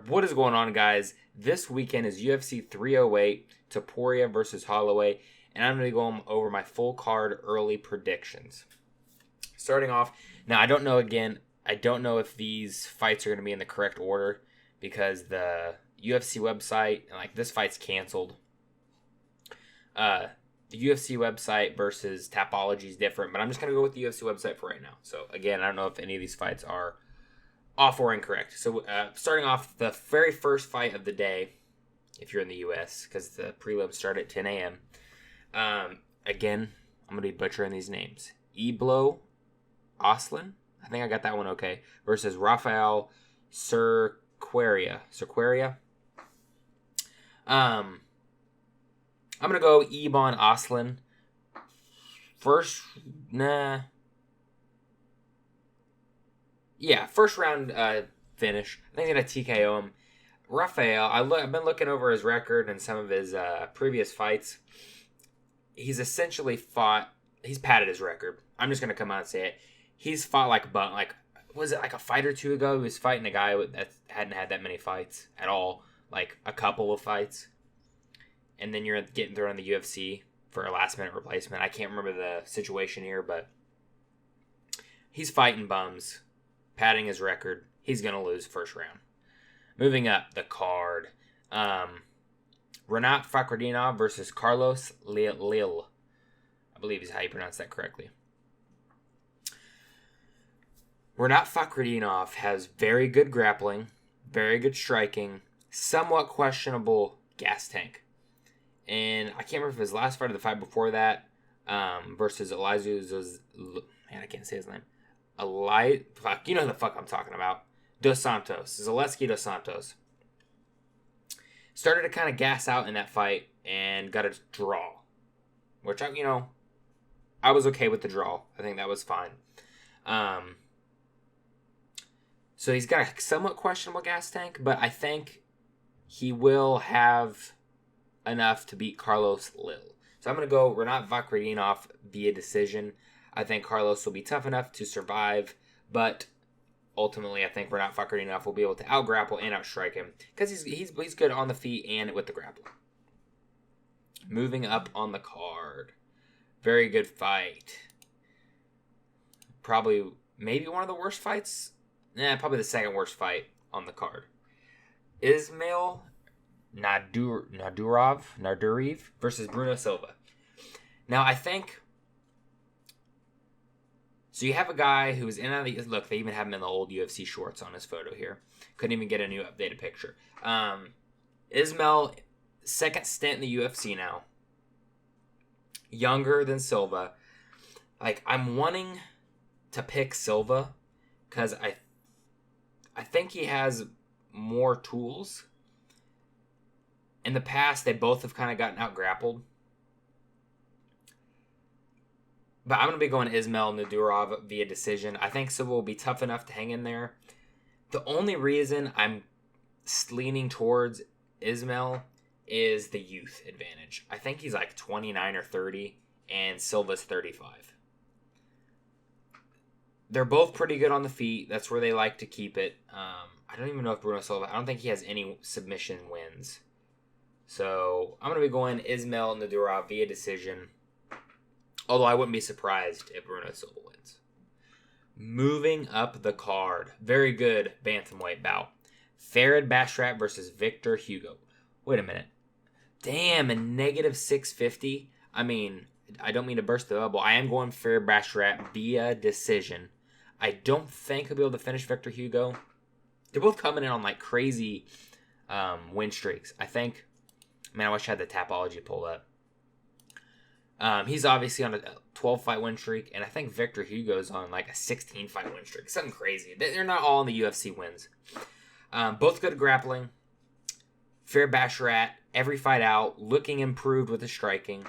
What is going on, guys? This weekend is UFC 308, Topuria versus Holloway, and I'm going to go over my full card early predictions. Starting off, now I don't know if these fights are going to be in the correct order because the UFC website, like this fight's canceled. The UFC website versus Tapology is different, but I'm just going to go with the UFC website for right now. So again, I don't know if any of these fights are off or incorrect. So starting off, the very first fight of the day, if you're in the U.S., because the prelims start at 10 a.m. Again, I'm going to be butchering these names. Eblo Oslin, I think I got that one okay, versus Rafael Cerqueira. I'm going to go Ebon Oslin. First round finish. I think I'm going to TKO him. Rafael, I've been looking over his record and some of his previous fights. He's essentially he's padded his record. I'm just going to come out and say it. He's fought was it like a fight or two ago? He was fighting a guy that hadn't had that many fights at all. Like a couple of fights. And then you're getting thrown in the UFC for a last minute replacement. I can't remember the situation here, but he's fighting bums. Padding his record. He's going to lose first round. Moving up the card. Renat Fakhretdinov versus Carlos Lil. I believe is how you pronounce that correctly. Renat Fakhretdinov has very good grappling, very good striking, somewhat questionable gas tank. And I can't remember if his last fight or the fight before that versus Elizu. Man, I can't say his name. You know who the fuck I'm talking about. Dos Santos. Zaleski Dos Santos. Started to kind of gas out in that fight and got a draw. Which, I was okay with the draw. I think that was fine. So he's got a somewhat questionable gas tank, but I think he will have enough to beat Carlos Lil. So I'm going to go Renat Fakhretdinov via decision. I think Carlos will be tough enough to survive, but ultimately I think Renat Fakhretdinov will be able to out-grapple and outstrike him because he's good on the feet and with the grappling. Moving up on the card. Very good fight. Maybe one of the worst fights? Probably the second worst fight on the card. Ismail Naduraev versus Bruno Silva. Now, I think... So you have a guy who's in on the... Look, they even have him in the old UFC shorts on his photo here. Couldn't even get a new updated picture. Ismail, second stint in the UFC now. Younger than Silva. I'm wanting to pick Silva because I think he has more tools. In the past, they both have kind of gotten out-grappled. But I'm going to be going Ismail Naduraev via decision. I think Silva will be tough enough to hang in there. The only reason I'm leaning towards Ismail is the youth advantage. I think he's 29 or 30, and Silva's 35. They're both pretty good on the feet. That's where they like to keep it. I don't even know if Bruno Silva... I don't think he has any submission wins. So, I'm going to be going Ismail Naduraev via decision. Although I wouldn't be surprised if Bruno Silva wins. Moving up the card. Very good bantamweight bout. Farid Basharat versus Victor Hugo. Wait a minute. Damn, a negative 650. I don't mean to burst the bubble. I am going Farid Basharat via decision. I don't think he'll be able to finish Victor Hugo. They're both coming in on crazy win streaks. I think... Man, I wish I had the Tapology pulled up. He's obviously on a 12-fight win streak, and I think Victor Hugo's on a 16-fight win streak. Something crazy. They're not all in the UFC wins. Both good grappling. Farid Basharat, every fight out, looking improved with the striking.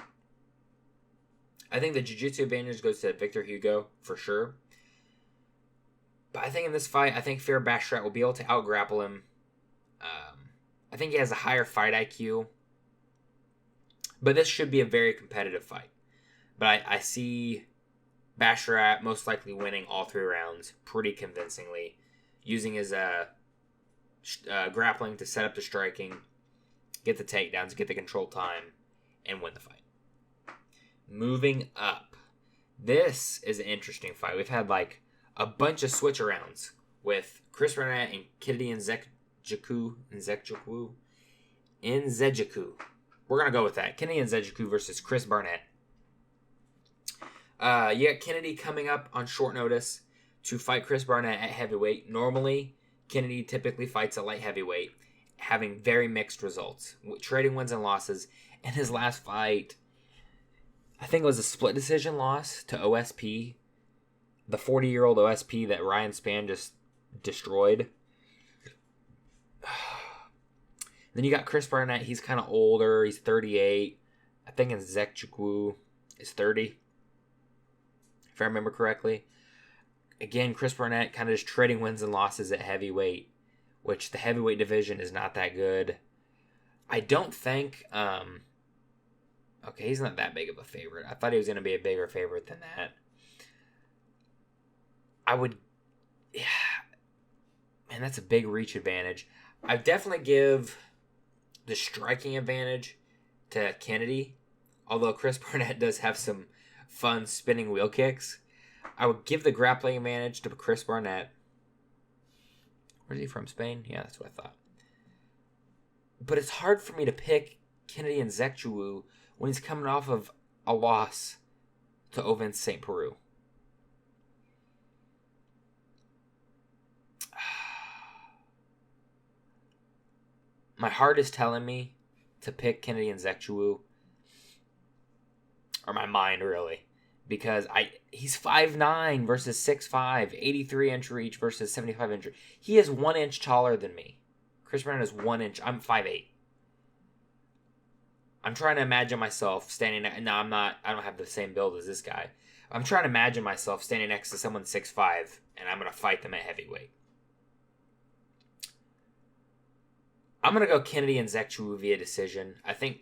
I think the jiu-jitsu advantage goes to Victor Hugo, for sure. But I think in this fight, Farid Basharat will be able to out-grapple him. I think he has a higher fight IQ. But this should be a very competitive fight. But I see Basharat most likely winning all 3 rounds pretty convincingly, using his grappling to set up the striking, get the takedowns, get the control time, and win the fight. Moving up. This is an interesting fight. We've had like a bunch of switch arounds with Chris Burnett and Kennedy Nzechukwu. We're going to go with that. Kennedy Nzechukwu versus Chris Barnett. You got Kennedy coming up on short notice to fight Chris Barnett at heavyweight. Normally, Kennedy typically fights at light heavyweight, having very mixed results, trading wins and losses. In his last fight, I think it was a split decision loss to OSP, the 40-year-old OSP that Ryan Spann just destroyed. Then you got Chris Barnett. He's kind of older. He's 38. I think Nzechukwu is 30, if I remember correctly. Again, Chris Barnett kind of just trading wins and losses at heavyweight, which the heavyweight division is not that good. I don't think... okay, he's not that big of a favorite. I thought he was going to be a bigger favorite than that. Yeah, man, that's a big reach advantage. I definitely give the striking advantage to Kennedy, although Chris Barnett does have some fun spinning wheel kicks. I would give the grappling advantage to Chris Barnett. Where's he from? Spain? Yeah, that's what I thought. But it's hard for me to pick Kennedy Nzechukwu when he's coming off of a loss to Ovince St. Peru. My heart is telling me to pick Kennedy Nzechukwu, or my mind really, because he's 5'9" versus 6'5", 83-inch reach versus 75-inch. He is 1 inch taller than me. Chris Barnett is 1 inch. I'm 5'8". I'm trying to imagine myself standing... No, I'm not. I don't have the same build as this guy. I'm trying to imagine myself standing next to someone 6'5", and I'm going to fight them at heavyweight. I'm going to go Kennedy Nzechukwu via decision. I think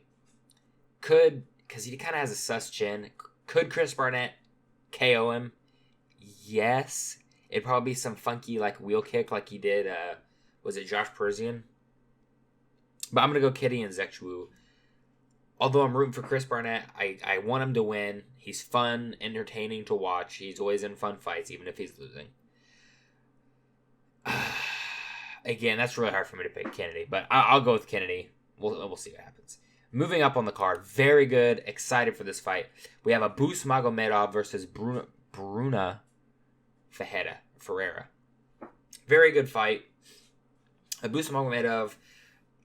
because he kind of has a sus chin. Could Chris Barnett KO him? Yes. It'd probably be some funky like wheel kick like he did, was it Josh Persian? But I'm going to go Kennedy Nzechukwu. Although I'm rooting for Chris Barnett, I want him to win. He's fun, entertaining to watch. He's always in fun fights, even if he's losing. Again, that's really hard for me to pick Kennedy, but I'll go with Kennedy. We'll see what happens. Moving up on the card, very good. Excited for this fight. We have Abus Magomedov versus Bruna Ferreira. Very good fight. Abus Magomedov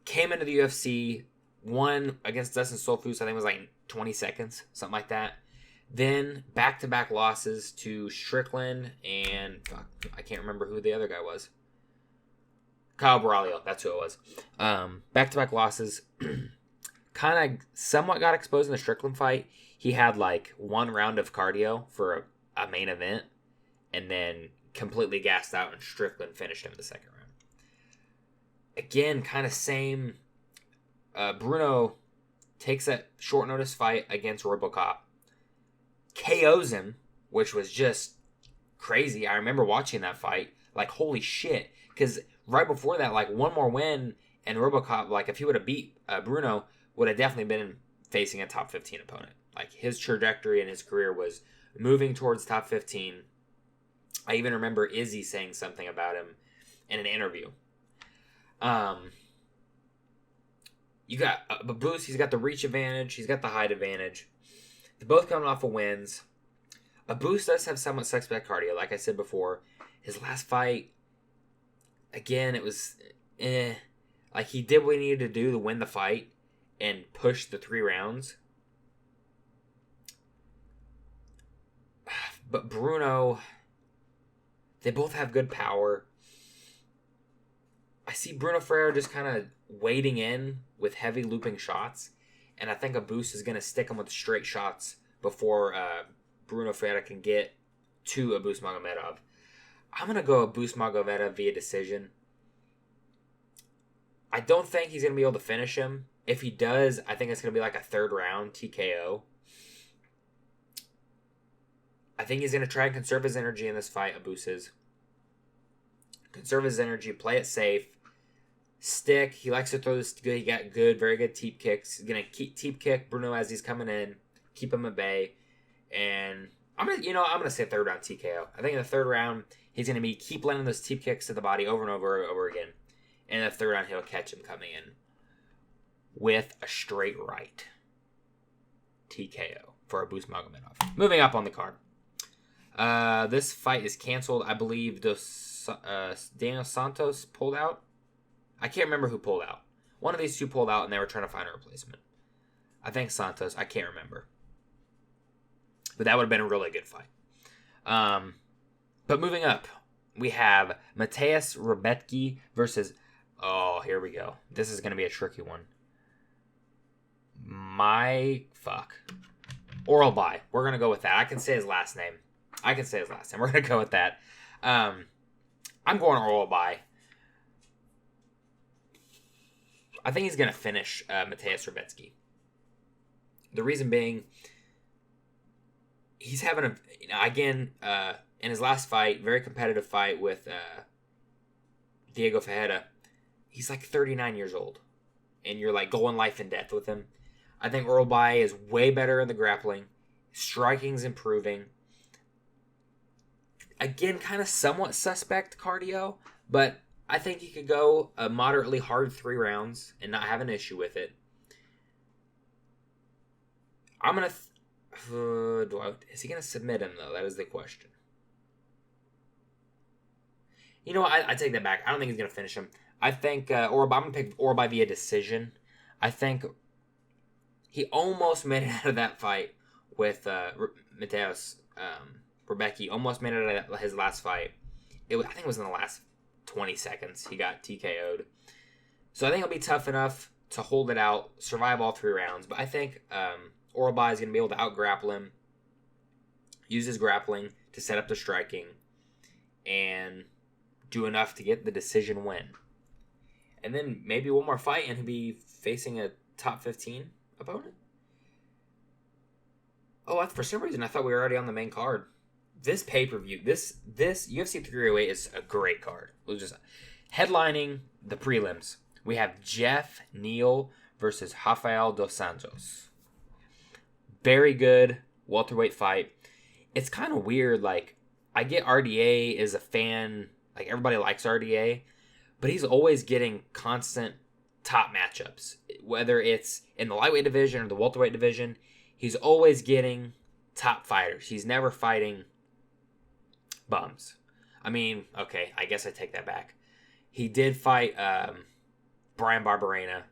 came into the UFC, won against Dustin Solfus, I think it was like 20 seconds, something like that. Then back-to-back losses to Strickland and I can't remember who the other guy was. Kyle Braulio, that's who it was. Back-to-back losses. Kind of somewhat got exposed in the Strickland fight. He had like one round of cardio for a main event and then completely gassed out and Strickland finished him in the second round. Again, kind of same. Bruno takes that short notice fight against RoboCop. KOs him, which was just crazy. I remember watching that fight. Like, holy shit. Because right before that, like, one more win, and RoboCop, like, if he would have beat Bruno, would have definitely been facing a top 15 opponent. Like, his trajectory in his career was moving towards top 15. I even remember Izzy saying something about him in an interview. You got Babus, he's got the reach advantage, he's got the height advantage. They're both coming off of wins. Abus does have somewhat suspect cardio, like I said before. His last fight, again, it was like he did what he needed to do to win the fight and push the 3 rounds. But Bruno, they both have good power. I see Bruno Ferreira just kind of wading in with heavy looping shots, and I think Abus is going to stick him with straight shots before Bruno Ferreira can get to Abus Magomedov. I'm going to go Abus Magomedov via decision. I don't think he's going to be able to finish him. If he does, I think it's going to be like a 3rd round TKO. I think he's going to try and conserve his energy in this fight, Abus is. Conserve his energy, play it safe. stick. He likes to throw this good. He got very good teep kicks. He's gonna keep teep kick Bruno as he's coming in, keep him at bay, and I'm gonna say third round TKO. I think in the third round he's gonna keep landing those teep kicks to the body over and over again, and in the third round he'll catch him coming in with a straight right TKO for Abus Magomedov. Moving up on the card. This fight is canceled. I believe Daniel Santos pulled out. I can't remember who pulled out. One of these two pulled out, and they were trying to find a replacement. I think Santos. I can't remember. But that would have been a really good fight. But moving up, we have Mateusz Rebecki versus... Oh, here we go. This is going to be a tricky one. Oral By. We're going to go with that. I can say his last name. We're going to go with that. I'm going Oral By. I think he's going to finish Mateusz Rebecki. The reason being, he's having in his last fight, very competitive fight with Diego Ferreira, he's like 39 years old. And you're like going life and death with him. I think Oral By is way better in the grappling. Striking's improving. Again, kind of somewhat suspect cardio, but I think he could go a moderately hard 3 rounds and not have an issue with it. I'm going to... is he going to submit him, though? That is the question. You know what? I take that back. I don't think he's going to finish him. I think I'm going to pick Oral By via decision. I think he almost made it out of that fight with Mateusz Rebecki. Almost made it out of his last fight. I think it was in the last 20 seconds he got TKO'd. So I think it'll be tough enough to hold it out, survive all 3 rounds. But I think Oral By is going to be able to out-grapple him, use his grappling to set up the striking, and do enough to get the decision win. And then maybe one more fight and he'll be facing a top 15 opponent. Oh, for some reason I thought we were already on the main card. This pay-per-view, this UFC 308 is a great card. We'll just headlining the prelims. We have Jeff Neal versus Rafael dos Santos. Very good welterweight fight. It's kind of weird. Like, I get RDA is a fan. Like, everybody likes RDA, but he's always getting constant top matchups. Whether it's in the lightweight division or the welterweight division, he's always getting top fighters. He's never fighting bums. I mean, okay, I guess I take that back. He did fight Brian Barberena,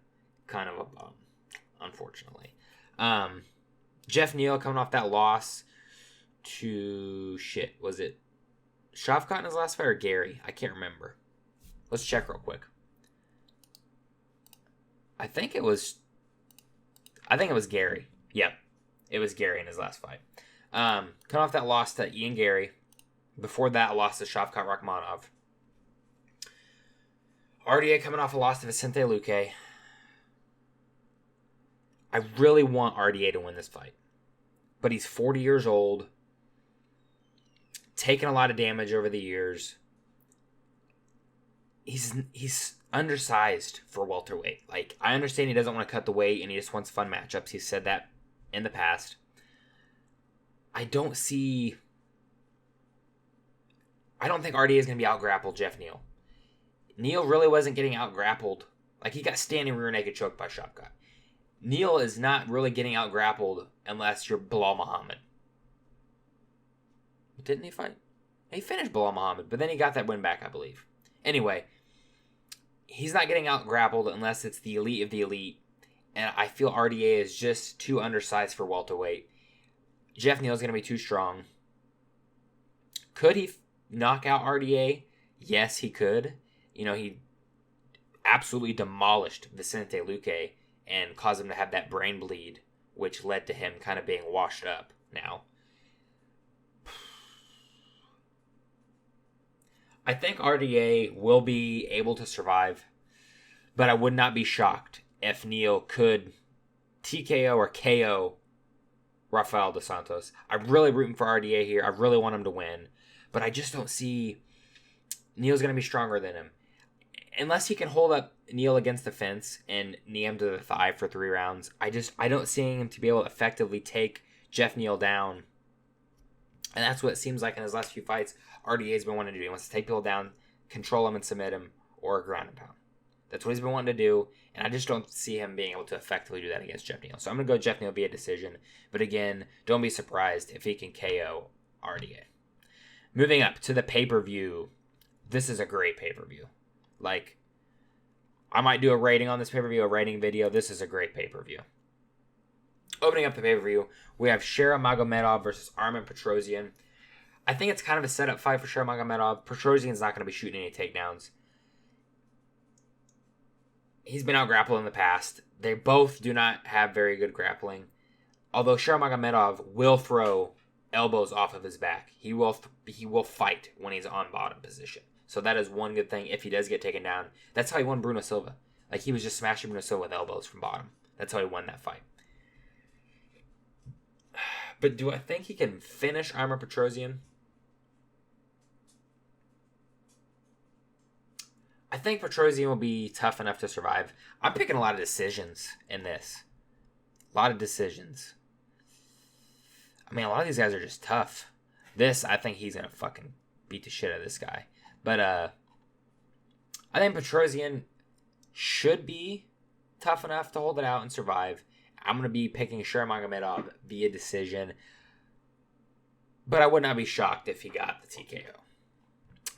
kind of a bum, unfortunately. Jeff Neal coming off that loss to was it Shavkat in his last fight or Gary? I can't remember. Let's check real quick. I think it was Gary. Yep. It was Gary in his last fight. Coming off that loss to Ian Gary. Before that, lost to Shavkat Rakhmonov. RDA coming off a loss to Vicente Luque. I really want RDA to win this fight. But he's 40 years old. Taken a lot of damage over the years. He's undersized for welterweight. Like, I understand he doesn't want to cut the weight and he just wants fun matchups. He's said that in the past. I don't think RDA is going to be out-grappled Jeff Neal. Neal really wasn't getting out-grappled. Like, he got standing rear naked choked by Shavkat. Neal is not really getting out-grappled unless you're Bilal Muhammad. Didn't he fight? He finished Bilal Muhammad, but then he got that win back, I believe. Anyway, he's not getting out-grappled unless it's the elite of the elite. And I feel RDA is just too undersized for welterweight. Jeff Neal is going to be too strong. Could he knock out RDA? Yes, he could. You know, he absolutely demolished Vicente Luque and caused him to have that brain bleed, which led to him kind of being washed up now. I think RDA will be able to survive, but I would not be shocked if Neal could TKO or KO Rafael dos Santos. I'm really rooting for RDA here. I really want him to win, but I just don't see Neal's going to be stronger than him. unless he can hold up Neal against the fence and knee him to the thigh for 3 rounds, I don't see him to be able to effectively take Jeff Neal down. And that's what it seems like in his last few fights. RDA's been wanting to do. He wants to take people down, control him and submit him, or ground and pound. That's what he's been wanting to do, and I just don't see him being able to effectively do that against Jeff Neal. So I'm going to go Jeff Neal via decision. But again, don't be surprised if he can KO RDA. Moving up to the pay-per-view. This is a great pay-per-view. Like, I might do a rating on this pay-per-view, a rating video. This is a great pay-per-view. Opening up the pay-per-view, we have Shera Magomedov versus Armen Petrosyan. I think it's kind of a setup fight for Shera Magomedov. Petrosyan's not going to be shooting any takedowns. He's been out grappled in the past. They both do not have very good grappling. Although Shera Magomedov will throw elbows off of his back. He will fight when he's on bottom position. So that is one good thing if he does get taken down. That's how he won Bruno Silva. Like, he was just smashing Bruno Silva with elbows from bottom. That's how he won that fight. But do I think he can finish Armen Petrosyan? I think Petrosyan will be tough enough to survive. I'm picking a lot of decisions in this. A lot of decisions. I mean, a lot of these guys are just tough. This, I think he's going to fucking beat the shit out of this guy. But I think Petrosyan should be tough enough to hold it out and survive. I'm going to be picking Shera Magomedov via decision. But I would not be shocked if he got the TKO.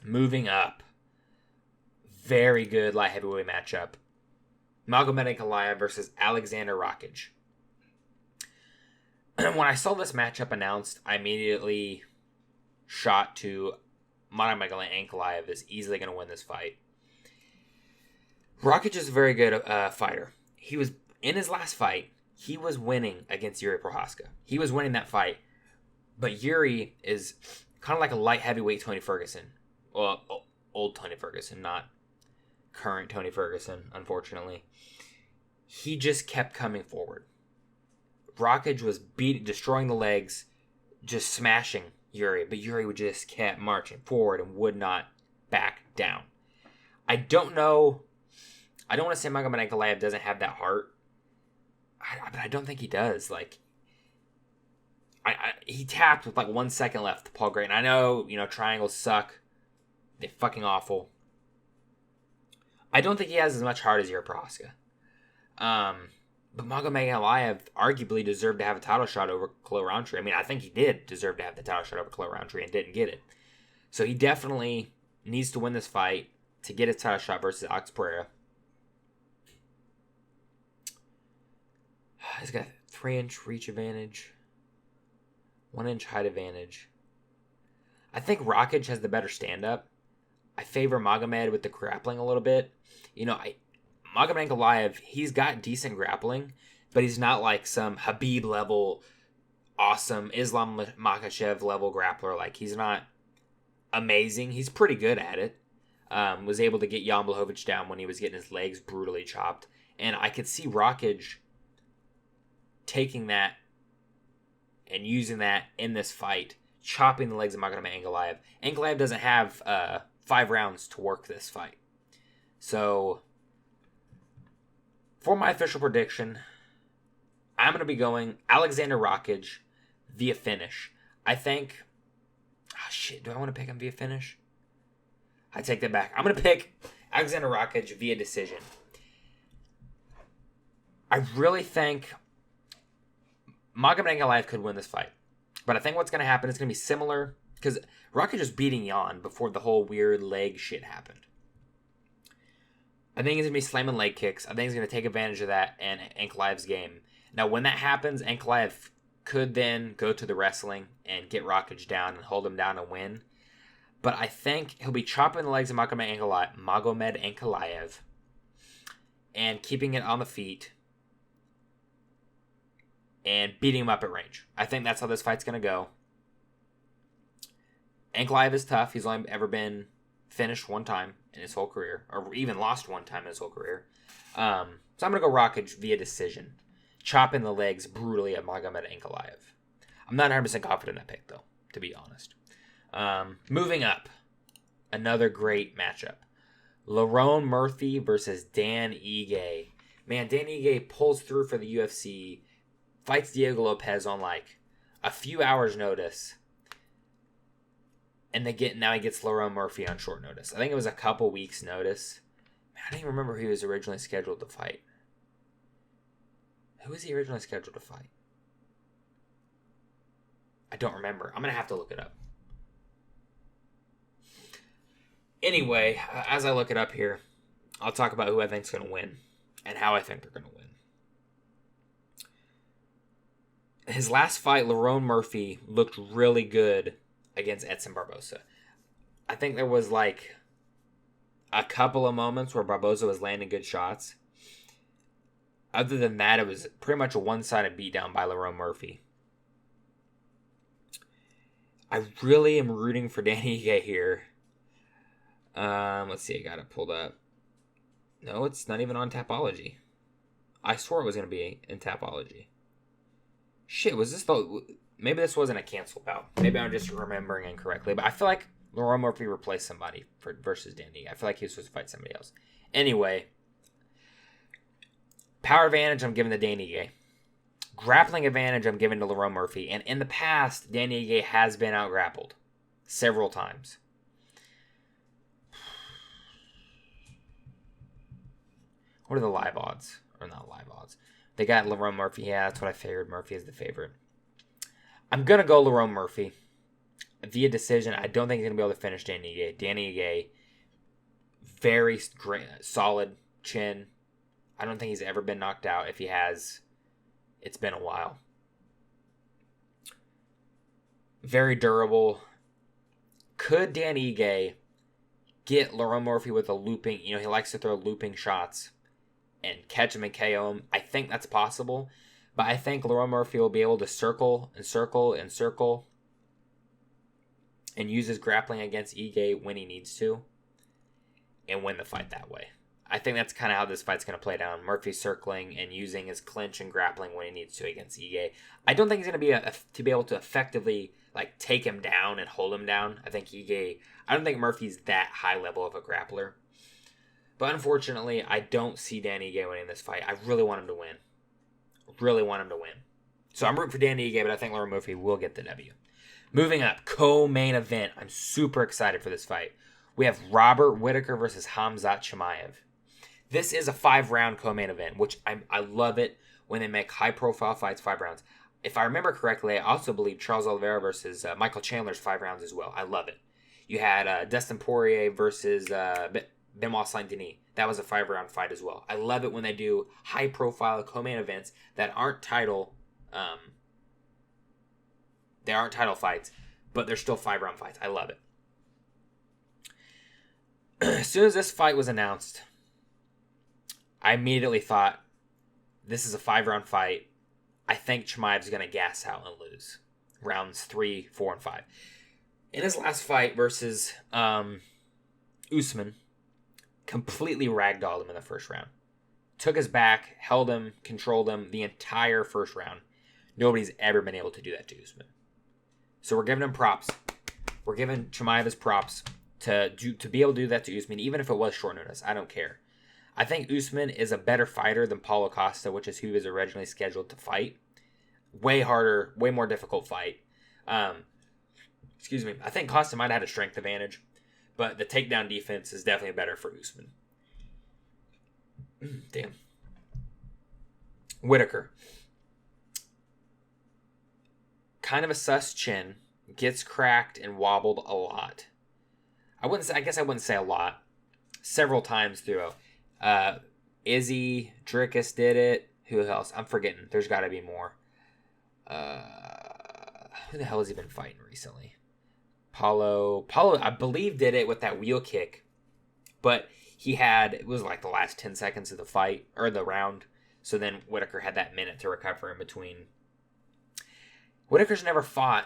Moving up. Very good light heavyweight matchup. Magomed Ankalaev versus Alexander Rakic. When I saw this matchup announced, I immediately shot to Magomed Ankalaev is easily going to win this fight. Rakic is a very good fighter. He was, in his last fight, he was winning against Yuri Prohaska. He was winning that fight. But Yuri is kind of like a light heavyweight Tony Ferguson. Well, old Tony Ferguson, not current Tony Ferguson, unfortunately. He just kept coming forward. Rakic was destroying the legs, just smashing Yuri, but Yuri would just kept marching forward and would not back down. I don't know. I don't want to say Magomed Ankalaev doesn't have that heart, but I don't think he does. Like, he tapped with like 1 second left to Paul Gray, and I know, triangles suck. They're fucking awful. I don't think he has as much heart as Yuri Prohaska. But Magomed Ankalaev arguably deserved to have a title shot over Khalil Rountree. I mean, I think he did deserve to have the title shot over Khalil Rountree and didn't get it. So he definitely needs to win this fight to get his title shot versus Alex Pereira. He's got 3-inch reach advantage, 1-inch height advantage. I think Rakic has the better stand-up. I favor Magomed with the grappling a little bit. Magomed Ankalaev, he's got decent grappling, but he's not like some Habib level, awesome Islam Makhachev level grappler. Like, he's not amazing. He's pretty good at it. Was able to get Jan Blachowicz down when he was getting his legs brutally chopped. And I could see Rakic taking that and using that in this fight, chopping the legs of Magomed Ankalaev. Ankalaev doesn't have 5 rounds to work this fight. So, for my official prediction, I'm going to be going Alexander Rakic via finish. I think... Oh, shit. Do I want to pick him via finish? I take that back. I'm going to pick Alexander Rakic via decision. I really think Magomed Ankalaev could win this fight. But I think what's going to happen is going to be similar... Because Rakic was beating Jan before the whole weird leg shit happened. I think he's going to be slamming leg kicks. I think he's going to take advantage of that in Ankalaev's game. Now, when that happens, Ankalaev could then go to the wrestling and get Rakic down and hold him down and win. But I think he'll be chopping the legs of Magomed Ankalaev and keeping it on the feet and beating him up at range. I think that's how this fight's going to go. Ankalaev is tough. He's only ever been finished one time in his whole career, or even lost one time in his whole career. So I'm going to go Rakic via decision, chopping the legs brutally at Magomed Ankalaev. I'm not 100% confident in that pick, though, to be honest. Moving up, another great matchup. Lerone Murphy versus Dan Ige. Man, Dan Ige pulls through for the UFC, fights Diego Lopez on like a few hours' notice, and now he gets Lerone Murphy on short notice. I think it was a couple weeks' notice. Man, I don't even remember who he was originally scheduled to fight. Who was he originally scheduled to fight? I don't remember. I'm going to have to look it up. Anyway, as I look it up here, I'll talk about who I think is going to win and how I think they're going to win. His last fight, Lerone Murphy, looked really good against Edson Barboza. I think there was like a couple of moments where Barboza was landing good shots. Other than that, it was pretty much a one-sided beatdown by Lerone Murphy. I really am rooting for Danny Ige here. Let's see, I got it pulled up. No, it's not even on Tapology. I swore it was going to be in Tapology. Shit, was this maybe this wasn't a canceled bout. Maybe I'm just remembering incorrectly. But I feel like Lerone Murphy replaced somebody versus Danny Ige. I feel like he was supposed to fight somebody else. Anyway, power advantage, I'm giving to Danny Ige. Grappling advantage, I'm giving to Lerone Murphy. And in the past, Danny Ige has been out-grappled several times. What are the live odds? Or not live odds. They got Lerone Murphy. Yeah, that's what I figured. Murphy is the favorite. I'm going to go Lerone Murphy. Via decision, I don't think he's going to be able to finish Danny Ige. Danny Ige, very great, solid chin. I don't think he's ever been knocked out. If he has, it's been a while. Very durable. Could Danny Ige get Lerone Murphy with a looping, he likes to throw looping shots and catch him and KO him? I think that's possible. But I think Lerone Murphy will be able to circle and circle and circle and use his grappling against Ige when he needs to and win the fight that way. I think that's kind of how this fight's going to play down. Murphy circling and using his clinch and grappling when he needs to against Ige. I don't think he's going to be able to effectively take him down and hold him down. I don't think Murphy's that high level of a grappler. But unfortunately, I don't see Danny Ige winning this fight. I really want him to win. So I'm rooting for Danny Ige, but I think Lerone Murphy will get the W. Moving up, co-main event. I'm super excited for this fight. We have Robert Whittaker versus Khamzat Chimaev. This is a 5-round co-main event, which I love it when they make high-profile fights 5 rounds. If I remember correctly, I also believe Charles Oliveira versus Michael Chandler's 5 rounds as well. I love it. You had Dustin Poirier versus Benoit Saint-Denis. That was a 5-round fight as well. I love it when they do high-profile co-main events that aren't title fights, but they're still 5-round fights. I love it. As soon as this fight was announced, I immediately thought, this is a 5-round fight. I think Chimaev's going to gas out and lose. Rounds 3, 4, and 5. In his last fight versus Usman, completely ragdolled him in the first round. Took his back, held him, controlled him the entire first round. Nobody's ever been able to do that to Usman. So we're giving him props. We're giving Chimaev his props to be able to do that to Usman, even if it was short notice. I don't care. I think Usman is a better fighter than Paulo Costa, which is who he was originally scheduled to fight. Way harder, way more difficult fight. Excuse me. I think Costa might have had a strength advantage, but the takedown defense is definitely better for Usman. Damn. Whittaker. Kind of a sus chin. Gets cracked and wobbled a lot. I guess I wouldn't say a lot. Several times throughout. Izzy, Drickus did it. Who else? I'm forgetting. There's got to be more. Who the hell has he been fighting recently? Paulo, I believe, did it with that wheel kick. But it was like the last 10 seconds of the fight, or the round. So then Whittaker had that minute to recover in between. Whittaker's never fought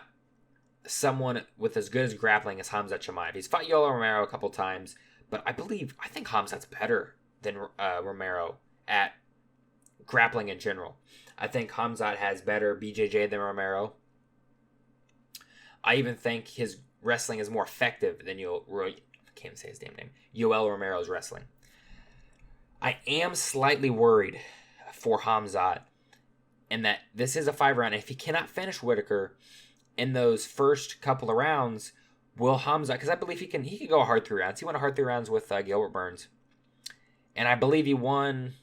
someone with as good as grappling as Khamzat Chimaev. He's fought Yoel Romero a couple times, but I think Khamzat's better than Romero at grappling in general. I think Khamzat has better BJJ than Romero. I even think his wrestling is more effective than can't say his damn name. Yoel Romero's wrestling. I am slightly worried for Khamzat in that this is a 5-round. If he cannot finish Whitaker in those first couple of rounds, will Khamzat, because I believe he can go a hard 3 rounds. He won a hard 3 rounds with Gilbert Burns. And I believe he won.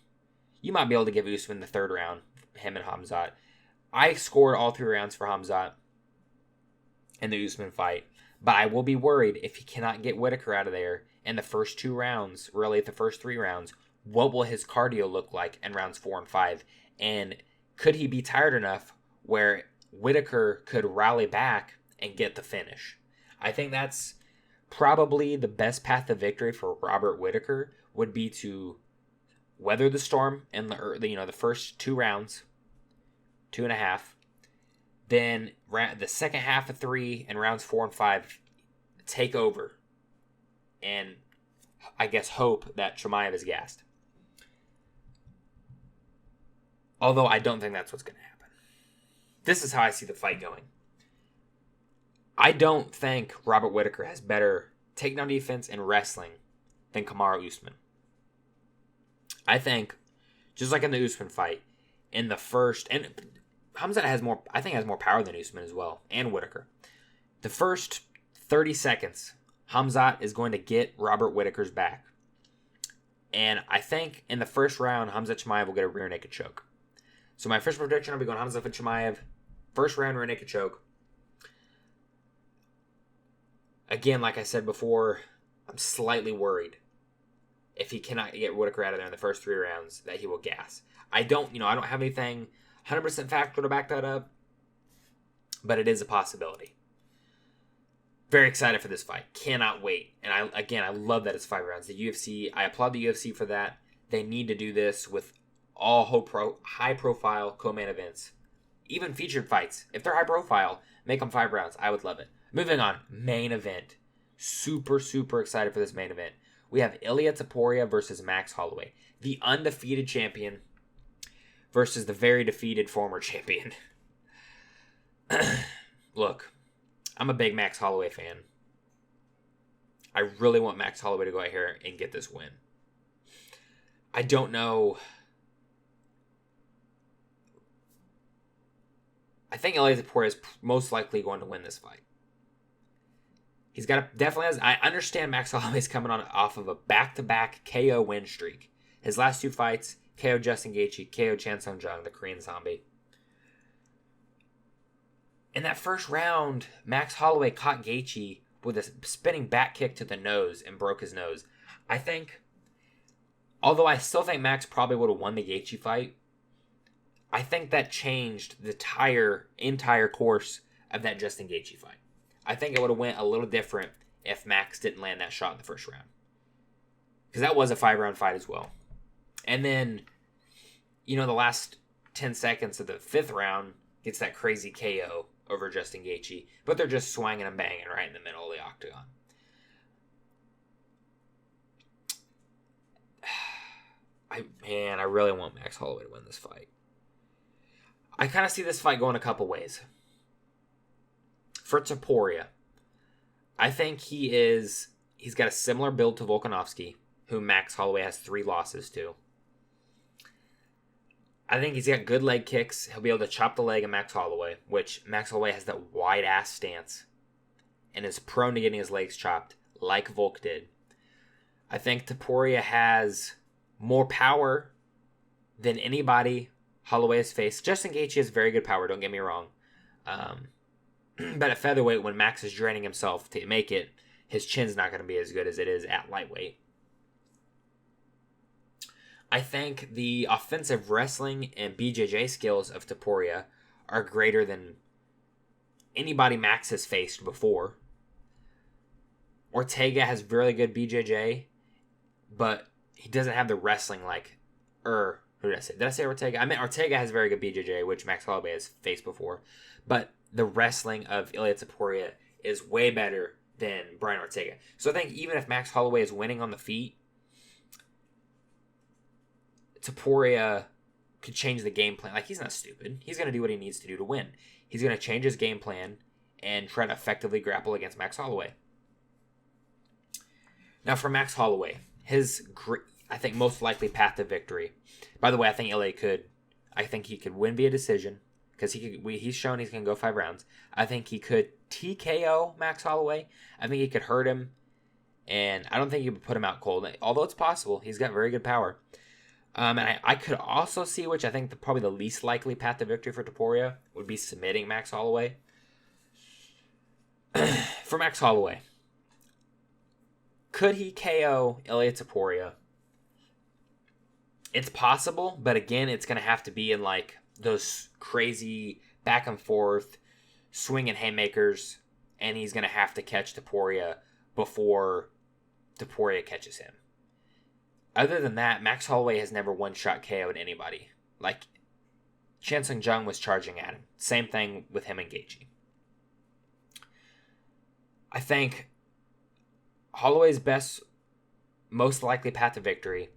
You might be able to give Usman the 3rd round, him and Khamzat. I scored all 3 rounds for Khamzat in the Usman fight. But I will be worried if he cannot get Whitaker out of there in the first 2 rounds, really the first 3 rounds. What will his cardio look like in rounds 4 and 5? And could he be tired enough where Whitaker could rally back and get the finish? I think that's probably the best path to victory for Robert Whitaker would be to weather the storm in the first 2 rounds, 2.5. Then the second half of 3 and rounds 4 and 5 take over, and I guess hope that Chimaev is gassed. Although I don't think that's what's going to happen. This is how I see the fight going. I don't think Robert Whitaker has better takedown defense and wrestling than Kamaru Usman. I think, just like in the Usman fight, in the first, and Khamzat has more power than Usman as well, and Whitaker. The first 30 seconds, Khamzat is going to get Robert Whitaker's back. And I think in the first round, Khamzat Chimaev will get a rear naked choke. So my first prediction, I'll be going Khamzat Chimaev. First round, rear naked choke. Again, like I said before, I'm slightly worried if he cannot get Whitaker out of there in the first 3 rounds that he will gas. I don't have anything 100% factual to back that up, but it is a possibility. Very excited for this fight. Cannot wait. And I love that it's 5 rounds. The UFC, I applaud the UFC for that. They need to do this with all high-profile co-main events. Even featured fights. If they're high-profile, make them 5 rounds. I would love it. Moving on. Main event. Super, super excited for this main event. We have Illia Topuria versus Max Holloway. The undefeated champion versus the very defeated former champion. Look, I'm a big Max Holloway fan. I really want Max Holloway to go out here and get this win. I don't know. I think Illia Topuria is most likely going to win this fight. He's definitely has. I understand Max Holloway is coming off of a back-to-back KO win streak. His last 2 fights, KO Justin Gaethje, KO Chan Sung Jung, the Korean zombie. In that first round, Max Holloway caught Gaethje with a spinning back kick to the nose and broke his nose. I think, although I still think Max probably would have won the Gaethje fight, I think that changed the entire course of that Justin Gaethje fight. I think it would have went a little different if Max didn't land that shot in the first round. Because that was a 5-round fight as well. And then, the last 10 seconds of the 5th round gets that crazy KO over Justin Gaethje. But they're just swinging and banging right in the middle of the octagon. I really want Max Holloway to win this fight. I kind of see this fight going a couple ways. For Topuria, I think he's got a similar build to Volkanovski, who Max Holloway has 3 losses to. I think he's got good leg kicks. He'll be able to chop the leg of Max Holloway, which Max Holloway has that wide-ass stance and is prone to getting his legs chopped, like Volk did. I think Topuria has more power than anybody Holloway has faced. Justin Gaethje has very good power, don't get me wrong. But at featherweight, when Max is draining himself to make it, his chin's not going to be as good as it is at lightweight. I think the offensive wrestling and BJJ skills of Topuria are greater than anybody Max has faced before. Ortega has really good BJJ, but he doesn't have the wrestling who did I say? Did I say Ortega? I meant Ortega has very good BJJ, which Max Holloway has faced before. But the wrestling of Illia Topuria is way better than Brian Ortega. So I think even if Max Holloway is winning on the feet, Topuria could change the game plan. He's not stupid. He's going to do what he needs to do to win. He's going to change his game plan and try to effectively grapple against Max Holloway. Now for Max Holloway, I think most likely path to victory. By the way, I think he could win via decision because he's shown he's gonna go 5 rounds. I think he could TKO Max Holloway. I think he could hurt him, and I don't think he would put him out cold. Although it's possible, he's got very good power. And I could also see, which I think probably the least likely path to victory for Topuria would be submitting Max Holloway. For Max Holloway, could he KO Illia Topuria? It's possible, but again, it's going to have to be in like those crazy back and forth swinging haymakers, and he's going to have to catch Topuria before Topuria catches him. Other than that, Max Holloway has never one-shot KO'd anybody. Like, Chan Sung Jung was charging at him. Same thing with him and Gaethje. I think Holloway's most likely path to victory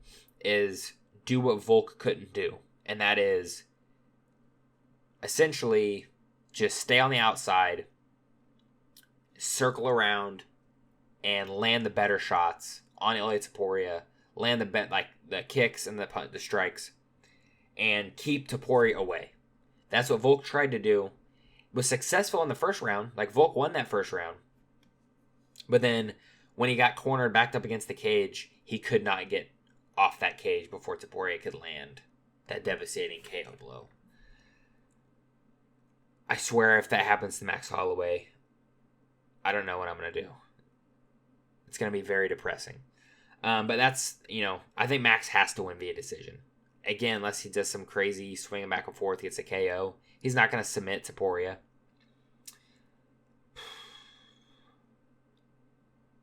is do what Volk couldn't do. And that is essentially just stay on the outside, circle around, and land the better shots on Illia Topuria. Land the kicks and the strikes, and keep Topuria away. That's what Volk tried to do. Was successful in the first round. Like, Volk won that first round. But then, when he got cornered, backed up against the cage, he could not get off that cage before Topuria could land that devastating KO blow. I swear if that happens to Max Holloway, I don't know what I'm going to do. It's going to be very depressing. But that's, I think Max has to win via decision. Again, unless he does some crazy swinging back and forth, gets a KO. He's not going to submit Topuria.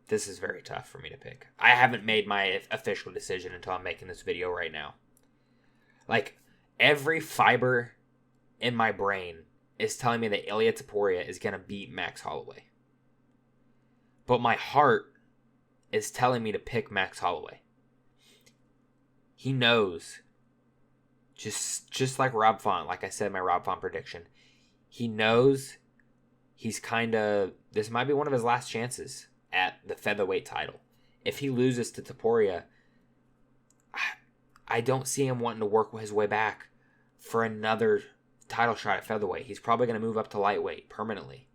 This is very tough for me to pick. I haven't made my official decision until I'm making this video right now. Like, every fiber in my brain is telling me that Illia Topuria is going to beat Max Holloway. But my heart is telling me to pick Max Holloway. He knows, just like Rob Font, like I said in my Rob Font prediction, he knows this might be one of his last chances at the featherweight title. If he loses to Topuria, I don't see him wanting to work his way back for another title shot at featherweight. He's probably going to move up to lightweight permanently.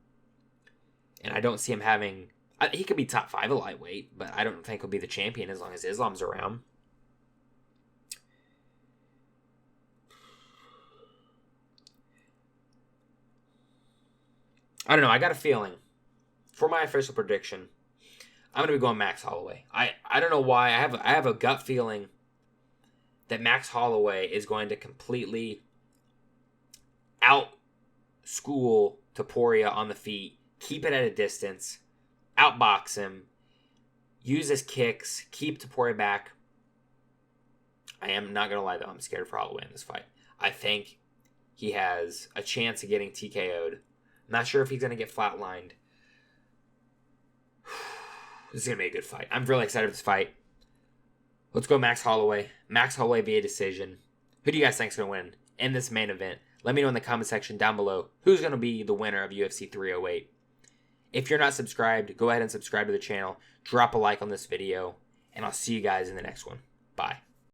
And I don't see him having... He could be top 5 at lightweight, but I don't think he'll be the champion as long as Islam's around. I don't know. I got a feeling. For my official prediction, I'm going to be going Max Holloway. I don't know why. I have a gut feeling that Max Holloway is going to completely out-school Topuria on the feet, keep it at a distance, outbox him, use his kicks, keep Topuria back. I am not going to lie, though. I'm scared for Holloway in this fight. I think he has a chance of getting TKO'd. I'm not sure if he's going to get flatlined. This is going to be a good fight. I'm really excited for this fight. Let's go Max Holloway. Max Holloway via decision. Who do you guys think is going to win in this main event? Let me know in the comment section down below who's going to be the winner of UFC 308. If you're not subscribed, go ahead and subscribe to the channel. Drop a like on this video. And I'll see you guys in the next one. Bye.